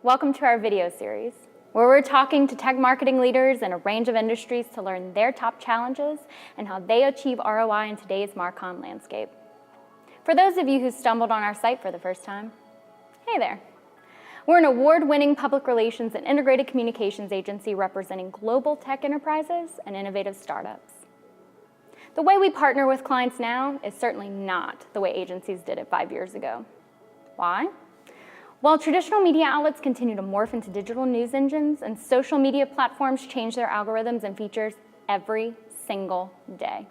Welcome to our video series, where we're talking to tech marketing leaders in a range of industries to learn their top challenges and how they achieve ROI in today's MarCom landscape. For those of you who stumbled on our site for the first time, hey there. We're an award-winning public relations and integrated communications agency representing global tech enterprises and innovative startups. The way we partner with clients now is certainly not the way agencies did it 5 years ago. Why? While traditional media outlets continue to morph into digital news engines and social media platforms change their algorithms and features every single day.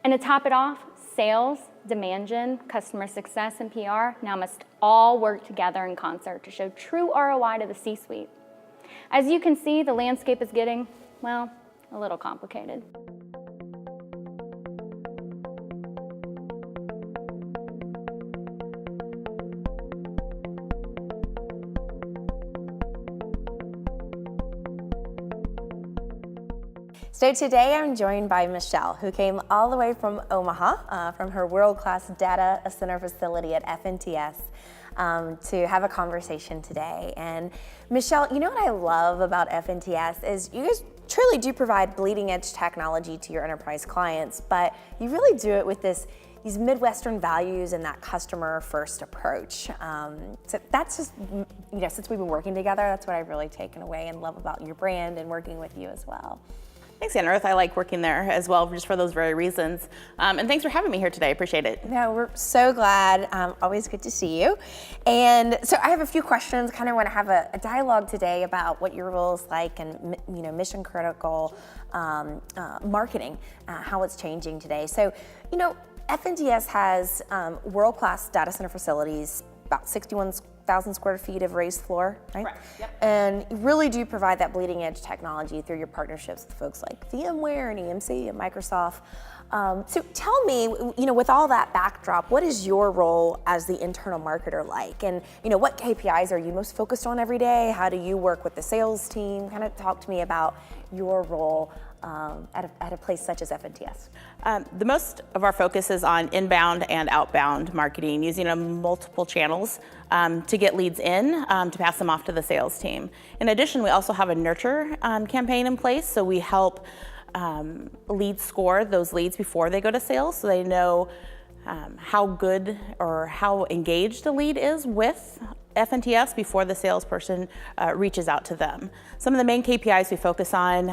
And to top it off, sales, demand gen, customer success, and PR now must all work together in concert to show true ROI to the C-suite. As you can see, the landscape is getting, well, a little complicated. So today I'm joined by Michelle, who came all the way from Omaha, from her world-class data center facility at FNTS, to have a conversation today. And Michelle, you know what I love about FNTS is you guys truly do provide bleeding-edge technology to your enterprise clients, but you really do it with these Midwestern values and that customer-first approach. So that's just, since we've been working together, that's what I've really taken away and love about your brand and working with you as well. Thanks, Anna Ruth. I like working there as well, just for those very reasons. And thanks for having me here today. I appreciate it. No, we're so glad. Always good to see you. And so I have a few questions. Kind of want to have a dialogue today about what your role is like and mission critical marketing, how it's changing today. So FNTS has world-class data center facilities, about 61,000 square feet of raised floor, right? Correct. Yep. And you really do provide that bleeding edge technology through your partnerships with folks like VMware and EMC and Microsoft. So tell me, with all that backdrop, what is your role as the internal marketer like? And what KPIs are you most focused on every day? How do you work with the sales team? Kind of talk to me about your role at a place such as FNTS. The most of our focus is on inbound and outbound marketing, using multiple channels to get leads in, to pass them off to the sales team. In addition, we also have a nurture campaign in place, so we help leads score those leads before they go to sales, so they know how good or how engaged a lead is with FNTS before the salesperson reaches out to them. Some of the main KPIs we focus on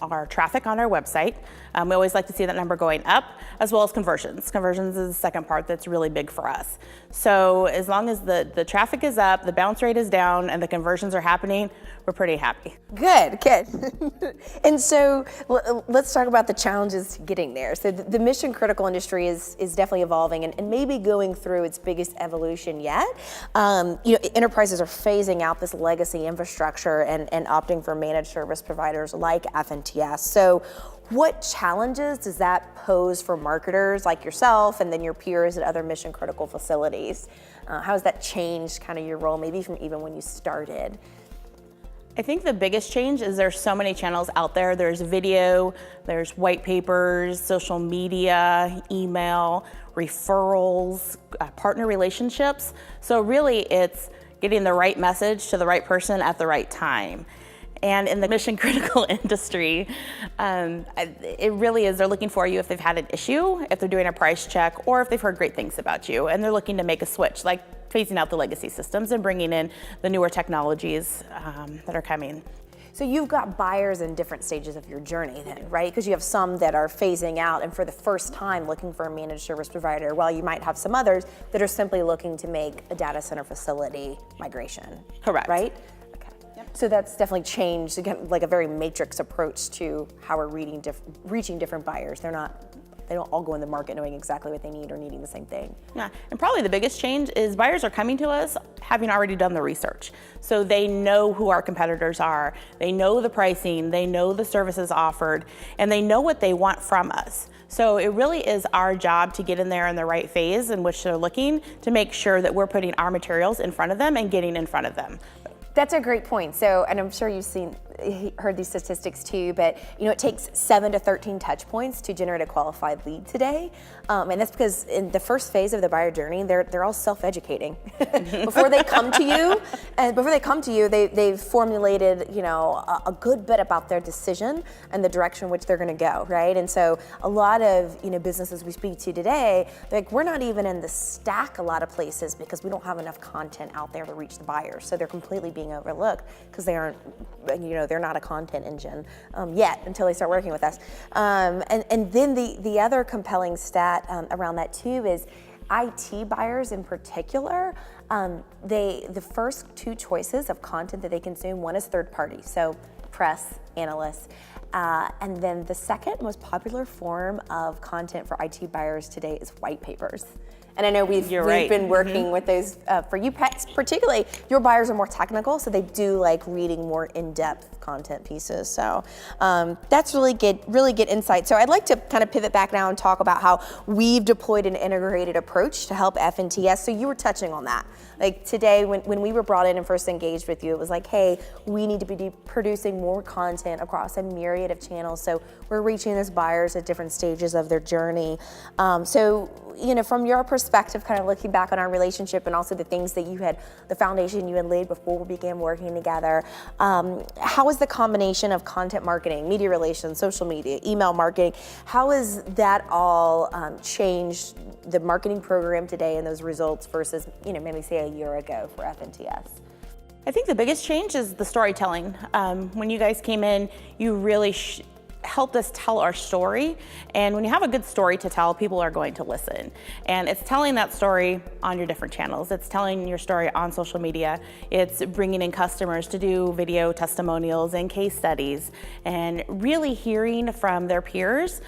are traffic on our website. We always like to see that number going up, as well as conversions. Conversions is the second part that's really big for us. So as long as the traffic is up, the bounce rate is down, and the conversions are happening, we're pretty happy. Good. And so let's talk about the challenges getting there. So the mission critical industry is definitely evolving and maybe going through its biggest evolution yet. Enterprises are phasing out this legacy infrastructure and opting for managed service providers like FNTS. So what challenges does that pose for marketers like yourself and then your peers at other mission critical facilities? How has that changed kind of your role, maybe from even when you started? I think the biggest change is there's so many channels out there. There's video, there's white papers, social media, email, referrals, partner relationships. So really it's getting the right message to the right person at the right time. And in the mission critical industry, it really is, they're looking for you if they've had an issue, if they're doing a price check, or if they've heard great things about you, and they're looking to make a switch, like phasing out the legacy systems and bringing in the newer technologies that are coming. So you've got buyers in different stages of your journey then, right? Because you have some that are phasing out and for the first time looking for a managed service provider, while you might have some others that are simply looking to make a data center facility migration. Correct. Right? Okay. Yep. So that's definitely changed, again, like a very matrix approach to how we're reaching different buyers. They don't all go in the market knowing exactly what they need or needing the same thing. Yeah, and probably the biggest change is buyers are coming to us having already done the research. So they know who our competitors are, they know the pricing, they know the services offered, and they know what they want from us. So it really is our job to get in there in the right phase in which they're looking to make sure that we're putting our materials in front of them and getting in front of them. That's a great point. So, and I'm sure you've seen heard these statistics too, but it takes 7 to 13 touch points to generate a qualified lead today. And that's because in the first phase of the buyer journey, they're all self-educating. Before they come to you, they've formulated, a good bit about their decision and the direction in which they're going to go, right? And so a lot of, businesses we speak to today, we're not even in the stack a lot of places because we don't have enough content out there to reach the buyers. So they're completely being overlooked because they aren't, they're not a content engine yet until they start working with us. And then the other compelling stat around that too is IT buyers in particular, the first 2 choices of content that they consume, one is third party, so press, analysts, and then the second most popular form of content for IT buyers today is white papers. And I know we've been working with those for you, particularly your buyers are more technical, so they do like reading more in-depth content pieces. So that's really good insight. So I'd like to kind of pivot back now and talk about how we've deployed an integrated approach to help FNTS. So you were touching on that. Like today, when we were brought in and first engaged with you, it was like, hey, we need to be producing more content across a myriad of channels. So we're reaching those buyers at different stages of their journey. So, from your perspective, kind of looking back on our relationship and also the things that the foundation you had laid before we began working together, how is the combination of content marketing, media relations, social media, email marketing, how has that all changed the marketing program today and those results versus, maybe say a year ago for FNTS? I think the biggest change is the storytelling. When you guys came in, you really helped us tell our story. And when you have a good story to tell, people are going to listen. And it's telling that story on your different channels. It's telling your story on social media. It's bringing in customers to do video testimonials and case studies and really hearing from their peers,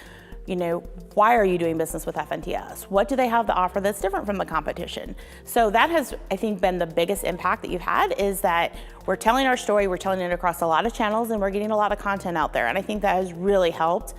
why are you doing business with FNTS? What do they have to offer that's different from the competition? So that has, I think, been the biggest impact that you've had, is that we're telling our story, we're telling it across a lot of channels, and we're getting a lot of content out there. And I think that has really helped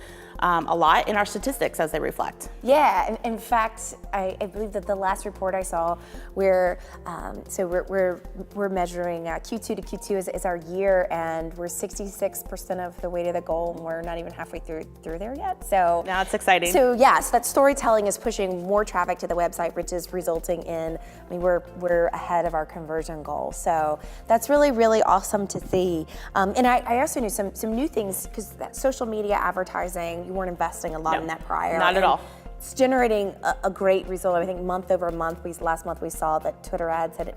a lot in our statistics as they reflect. Yeah, in fact, I believe that the last report I saw, we're measuring Q2 to Q2 is our year, and we're 66% of the way to the goal, and we're not even halfway through there yet. So now it's exciting. So yes, that storytelling is pushing more traffic to the website, which is resulting in, we're ahead of our conversion goal. So that's really awesome to see. And I also knew some new things, because that social media advertising, you weren't investing a lot in that prior. Not at all. It's generating a great result. I think month over month, last month we saw that Twitter ads had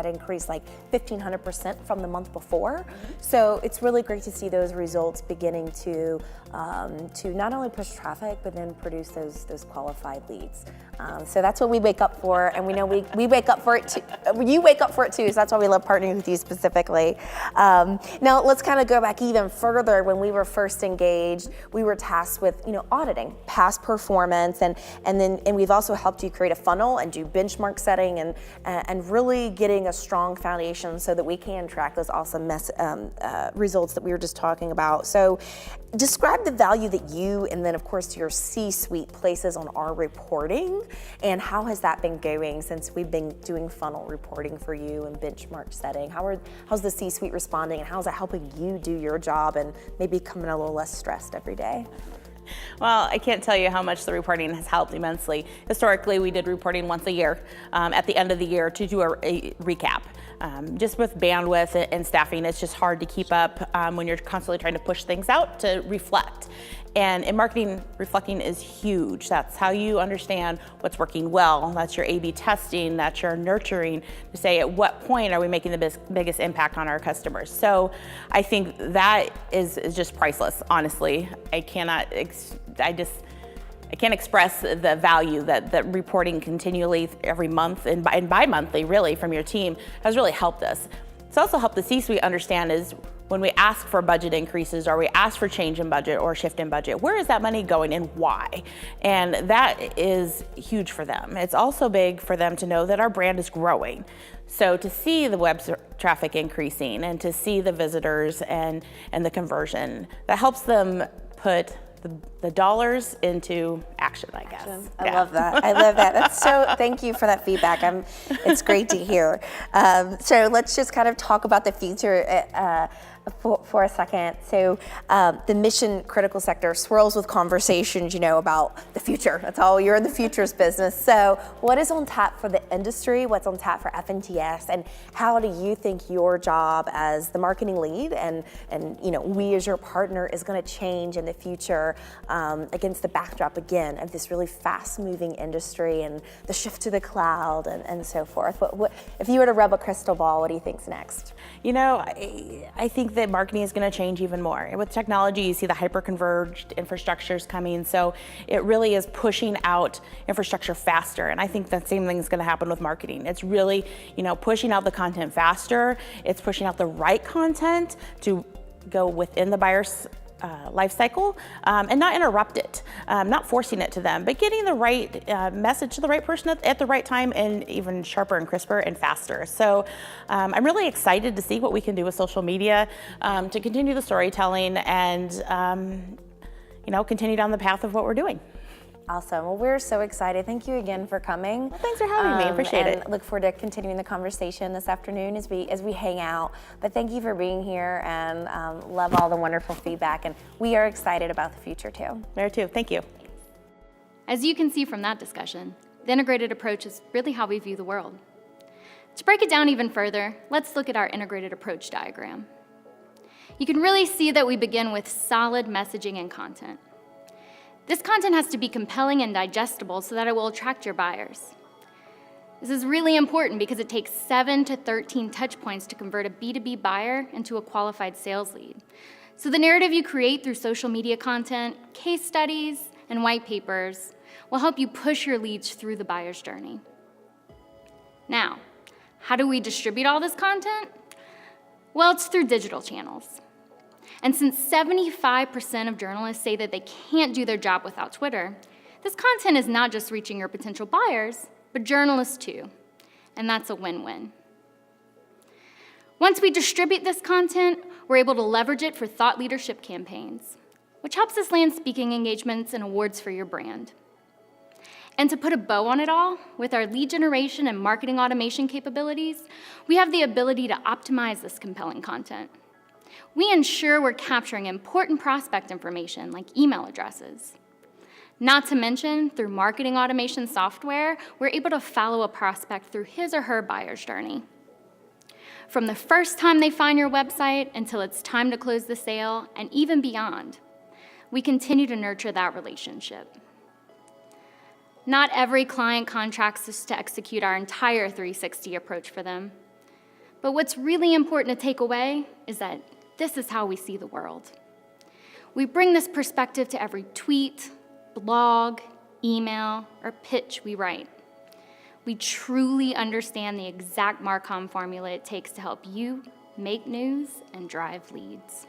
increased like 1,500% from the month before. So it's really great to see those results beginning to not only push traffic, but then produce those qualified leads. So that's what we wake up for, and we know we wake up for it too. You wake up for it too, so that's why we love partnering with you specifically. Now let's kind of go back even further. When we were first engaged, we were tasked with auditing past performance, and we've also helped you create a funnel and do benchmark setting and really getting a strong foundation so that we can track those awesome results that we were just talking about. So describe the value that you, and then of course your C-suite, places on our reporting, and how has that been going since we've been doing funnel reporting for you and benchmark setting? How's the C-suite responding, and how's that helping you do your job and maybe becoming a little less stressed every day? Well, I can't tell you how much the reporting has helped immensely. Historically, we did reporting once a year at the end of the year to do a recap. Just with bandwidth and staffing, it's just hard to keep up when you're constantly trying to push things out to reflect. And in marketing, reflecting is huge. That's how you understand what's working well. That's your A/B testing, that's your nurturing, to say at what point are we making the biggest impact on our customers. So I think that is just priceless, honestly. I can't express the value that reporting continually every month and bi-monthly really from your team has really helped us. It's also helped the C-suite understand is when we ask for budget increases or we ask for change in budget or shift in budget, where is that money going and why? And that is huge for them. It's also big for them to know that our brand is growing. So to see the web traffic increasing and to see the visitors and the conversion, that helps them put the dollars into action, I guess. I love that. I love that. That's thank you for that feedback. It's great to hear. So let's just kind of talk about the future for a second. So the mission critical sector swirls with conversations, about the future. That's all, you're in the futures business. So what is on tap for the industry? What's on tap for FNTS? And how do you think your job as the marketing lead and we as your partner is going to change in the future against the backdrop, again, of this really fast-moving industry and the shift to the cloud and so forth? What, if you were to rub a crystal ball, what do you think's next? I think that marketing is going to change even more. And with technology, you see the hyper-converged infrastructures coming, so it really is pushing out infrastructure faster. And I think the same thing is going to happen with marketing. It's really, pushing out the content faster. It's pushing out the right content to go within the buyer's life cycle and not interrupt it, not forcing it to them, but getting the right message to the right person at the right time, and even sharper and crisper and faster. So I'm really excited to see what we can do with social media to continue the storytelling and continue down the path of what we're doing. Awesome. Well, we're so excited. Thank you again for coming. Well, thanks for having me. Appreciate it. Look forward to continuing the conversation this afternoon as we hang out. But thank you for being here, and love all the wonderful feedback. And we are excited about the future too. There too. Thank you. As you can see from that discussion, the integrated approach is really how we view the world. To break it down even further, let's look at our integrated approach diagram. You can really see that we begin with solid messaging and content. This content has to be compelling and digestible so that it will attract your buyers. This is really important because it takes 7 to 13 touch points to convert a B2B buyer into a qualified sales lead. So the narrative you create through social media content, case studies, and white papers will help you push your leads through the buyer's journey. Now, how do we distribute all this content? Well, it's through digital channels. And since 75% of journalists say that they can't do their job without Twitter, this content is not just reaching your potential buyers, but journalists too. And that's a win-win. Once we distribute this content, we're able to leverage it for thought leadership campaigns, which helps us land speaking engagements and awards for your brand. And to put a bow on it all, with our lead generation and marketing automation capabilities, we have the ability to optimize this compelling content. We ensure we're capturing important prospect information like email addresses. Not to mention, through marketing automation software, we're able to follow a prospect through his or her buyer's journey. From the first time they find your website until it's time to close the sale, and even beyond, we continue to nurture that relationship. Not every client contracts us to execute our entire 360 approach for them. But what's really important to take away is that this is how we see the world. We bring this perspective to every tweet, blog, email, or pitch we write. We truly understand the exact Marcom formula it takes to help you make news and drive leads.